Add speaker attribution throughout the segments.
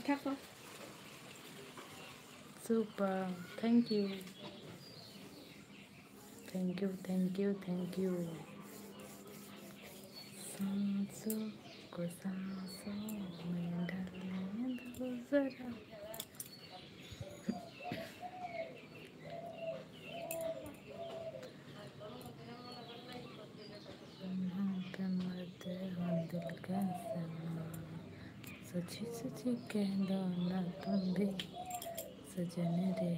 Speaker 1: থাকো।
Speaker 2: Super, thank you, thank you, thank you, thank you. सांसों को सांसों में ढलने दो जरा। पे मरते हैं दिल का समा, सची सची कह दो ना तुम भी सजन रे।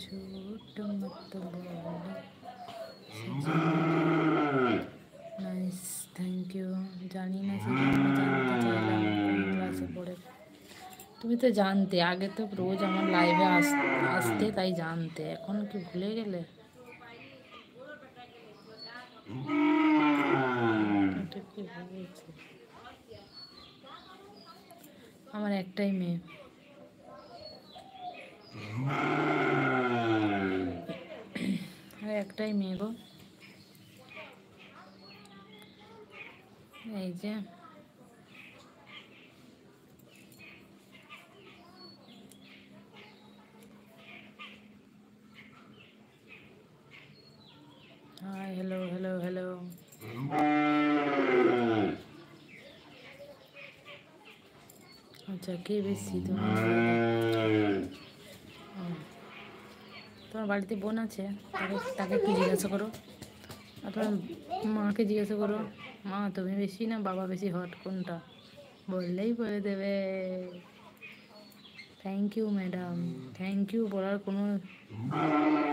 Speaker 2: झूठ मत बोलो नाइस, थैंक यू। জানি না সেটা আমি জানতে চাইলাম কোন ক্লাসে পড়ে। তুমি তো জানতে, আগে তো রোজ আমার লাইভে আসতে, তাই জানতে। এখন কি ভুলে গেলে? এটা কি হয়েছে? আমার একটাই মেয়ে। একটাই মেয়ে গো। এই যে হাই, হ্যালো হ্যালো হ্যালো। আচ্ছা, কে বেশি তোমার? তোমার বাড়িতে বোন আছে? তাকে কি জিজ্ঞাসা করো, আর তোমার মাকে জিজ্ঞাসা করো, মা তুমি বেশি না বাবা বেশি হট, কোনটা? বললেই বলে দেবে। Thank you madam, thank you बोलाর কোনো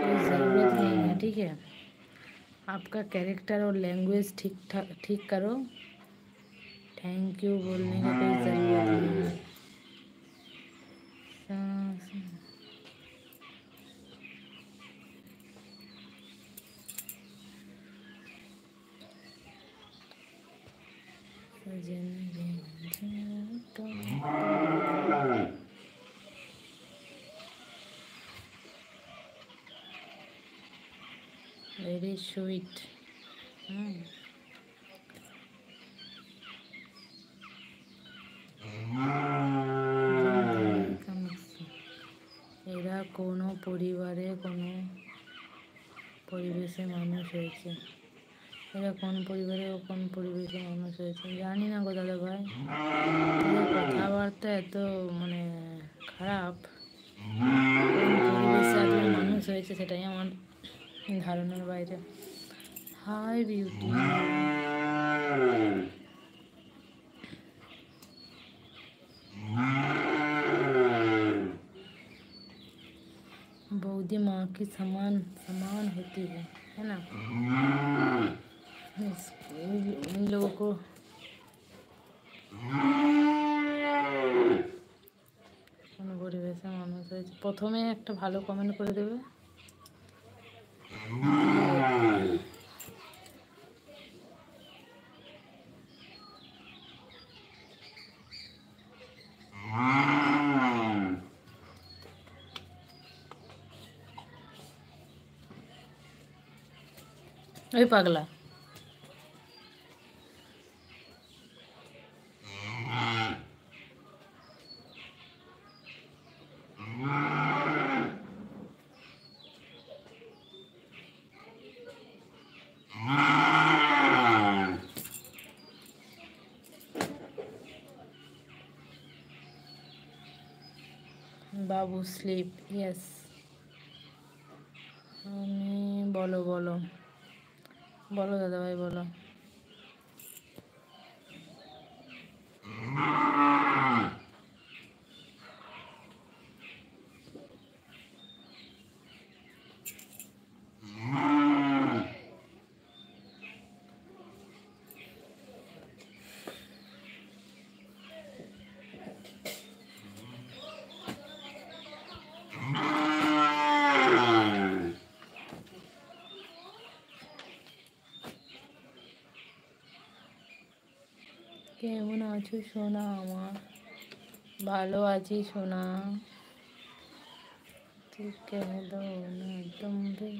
Speaker 2: कोई ज़रूरत नहीं है, ठीक है? आपका कैरेक्टर और लैंग्वेज ठीक करो। थैंक यू बोलने का कोई ज़रूरत नहीं है। Very sweet. এরা কোনো পরিবারে কোনো পরিবেশে মানুষ হয়েছে, এরা কোন পরিবারে ও কোন পরিবেশে মানুষ হয়েছে জানি না গো দাদা ভাই। কথাবার্তা এত মানে খারাপ, কোন পরিবেশে আদৌ মানুষ হয়েছে সেটাই আমার ধারণার বাইরে। Hi beauty. बूढ़ी माँ की समान समान होती है ना? इन लोगों को কোনো পরিবেশে মানুষ হয়েছে। প্রথমে একটা ভালো কমেন্ট করে দেবে। ওই পাগলা, বাবু স্লিপ। ইয়েস, আমি বলো বলো বলো দাদা ভাই বলো। কেমন আছো সোনা আমার? ভালো আছি সোনা। ঠিক কহ দো না তুম भी